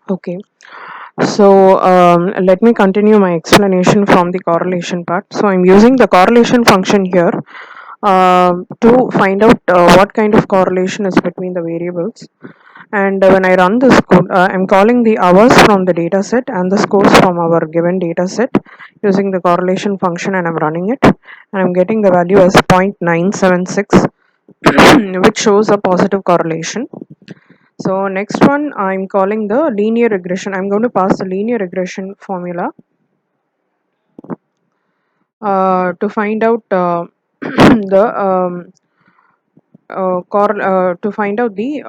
Okay, so let me continue my explanation from the correlation part. So I'm using the correlation function here to find out what kind of correlation is between the variables. And when I run this code, I'm calling the hours from the data set and the scores from our given data set using the correlation function, and I'm running it. And I'm getting the value as 0.976, which shows a positive correlation. So next one, I'm calling the linear regression. I'm going to pass the linear regression formula to find out the to find out the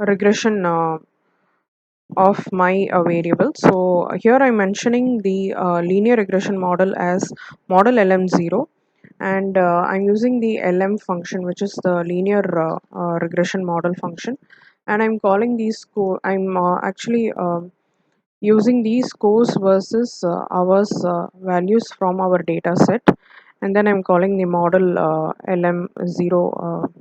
regression of my variable. So here I'm mentioning the linear regression model as model LM0, and I'm using the LM function, which is the linear regression model function, and I'm calling these I'm actually using these scores versus hours values from our data set, and then I'm calling the model LM0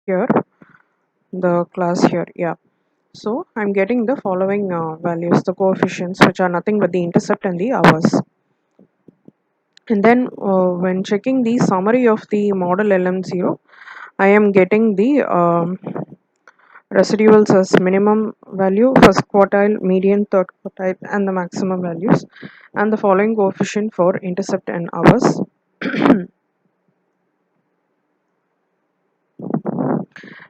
here, the class here. Yeah. So I'm getting the following values, the coefficients, which are nothing but the intercept and the hours. And then when checking the summary of the model LM0, I am getting the residuals as minimum value, first quartile, median, third quartile, and the maximum values, and the following coefficient for intercept and hours.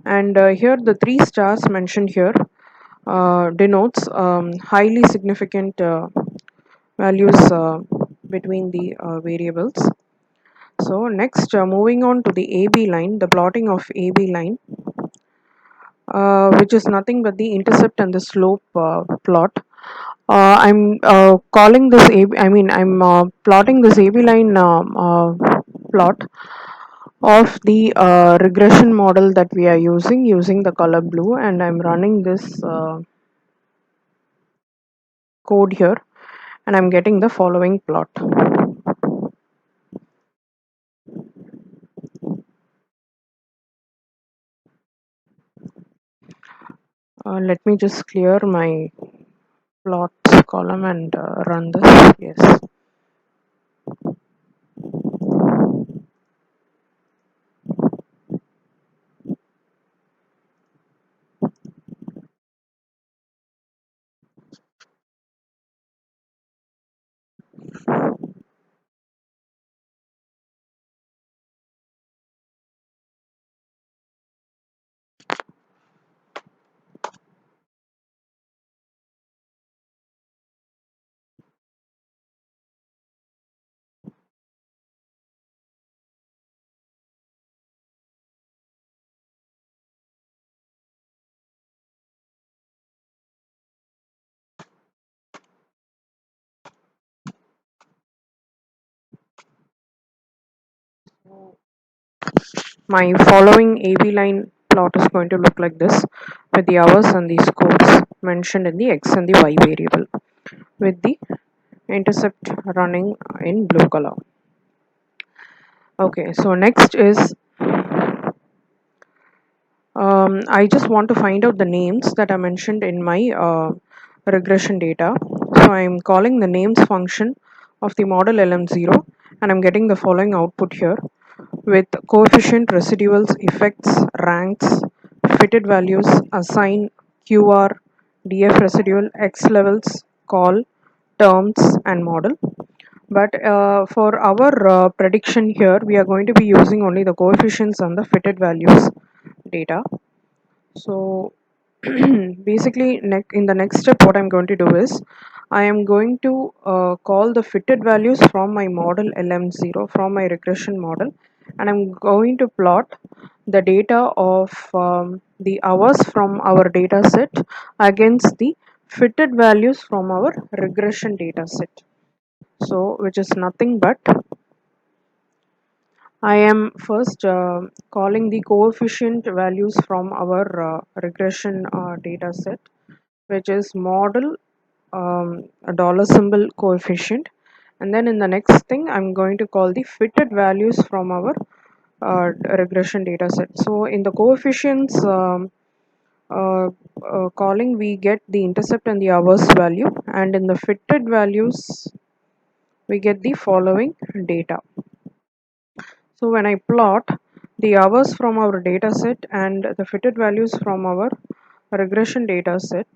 And here the 3 stars mentioned here denotes highly significant values between the variables. So next, moving on to the AB line, the plotting of AB line, which is nothing but the intercept and the slope plot. I'm calling this AB, I mean, I'm plotting this AB line plot of the regression model that we are using the color blue, and I'm running this code here, and I'm getting the following plot. Let me just clear my plots column and run this. Yes. My following AB line plot is going to look like this, with the hours and the scores mentioned in the X and the Y variable, with the intercept running in blue color. Okay, so next is I just want to find out the names that are mentioned in my regression data. So I'm calling the names function of the model LM0, and I'm getting the following output here with coefficient, residuals, effects, ranks, fitted values, assign, QR, DF residual, X levels, call, terms, and model. But for our prediction here, we are going to be using only the coefficients and the fitted values data. So basically in the next step, what I'm going to do is I am going to call the fitted values from my model LM0, from my regression model, and I'm going to plot the data of the hours from our data set against the fitted values from our regression data set. So which is nothing but I am first calling the coefficient values from our regression data set, which is model a dollar symbol coefficient. And then in the next thing, I'm going to call the fitted values from our regression data set. So in the coefficients uh, calling, we get the intercept and the hours value, and in the fitted values we get the following data. So when I plot the hours from our data set and the fitted values from our regression data set,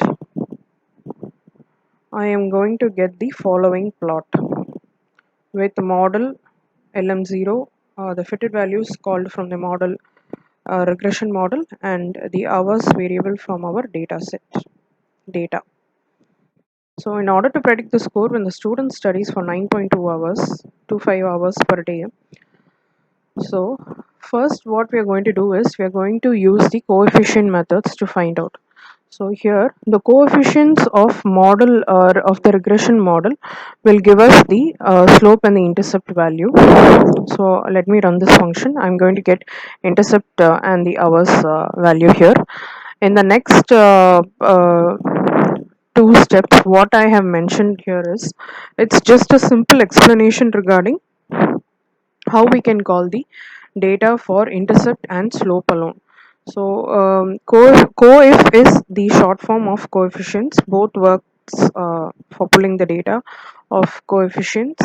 I am going to get the following plot with model LM0, the fitted values called from the model regression model, and the hours variable from our data set data. So in order to predict the score when the student studies for 9.2 hours to 5 hours per day, so first what we are going to do is we are going to use the coefficient methods to find out. So here the coefficients of model or of the regression model will give us the slope and the intercept value. So let me run this function. I'm going to get intercept and the hours value here. In the next two steps, what I have mentioned here is it's just a simple explanation regarding how we can call the data for intercept and slope alone. So coef is the short form of coefficients. Both works for pulling the data of coefficients.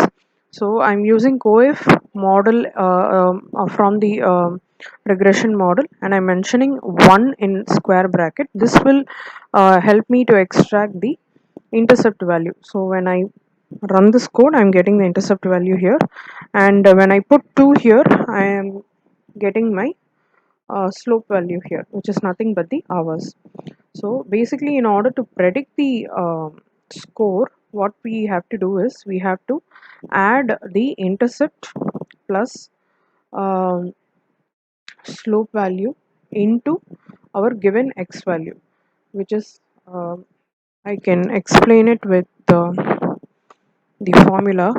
So I'm using coef model from the regression model, and I'm mentioning 1 in square bracket. This will help me to extract the intercept value. So when I run this code, I'm getting the intercept value here, and when I put 2 here, I am getting my slope value here, which is nothing but the hours. So basically, in order to predict the score, what we have to do is we have to add the intercept plus um, slope value into our given x value, which is I can explain it with the formula.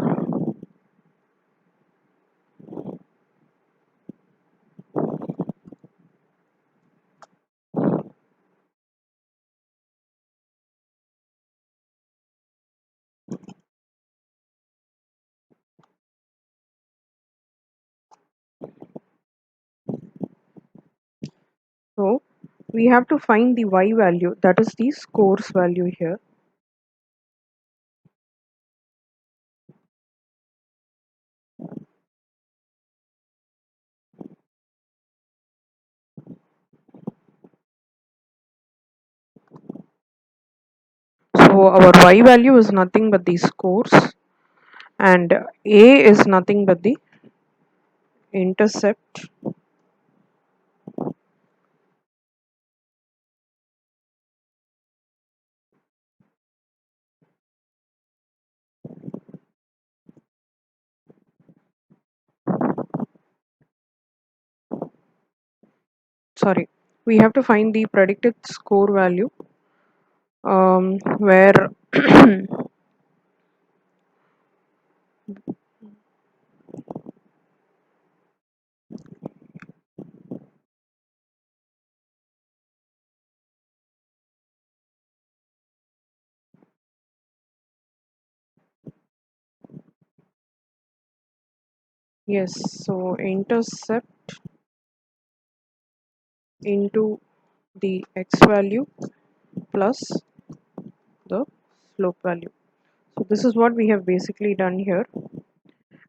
So we have to find the y value, that is the scores value here. So our y value is nothing but the scores, and a is nothing but the intercept sorry, we have to find the predicted score value, where yes, so intercept into the x value plus the slope value. So this is what we have basically done here,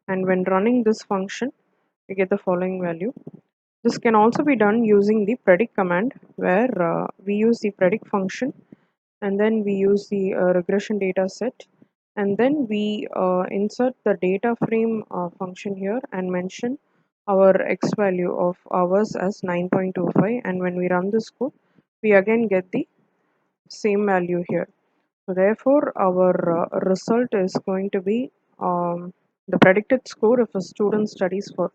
and when running this function we get the following value. This can also be done using the predict command, where we use the predict function, and then we use the regression data set, and then we insert the data frame function here and mention our x value of hours as 9.25, and when we run this code we again get the same value here. So therefore our result is going to be the predicted score if a student studies for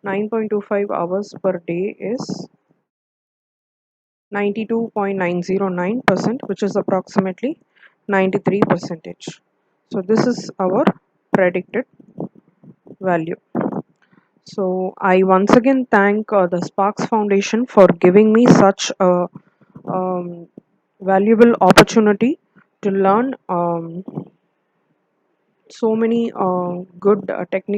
9.25 hours per day is 92.909%, which is approximately 93 percentage. So this is our predicted value. So I once again thank the Sparks Foundation for giving me such a valuable opportunity to learn so many good techniques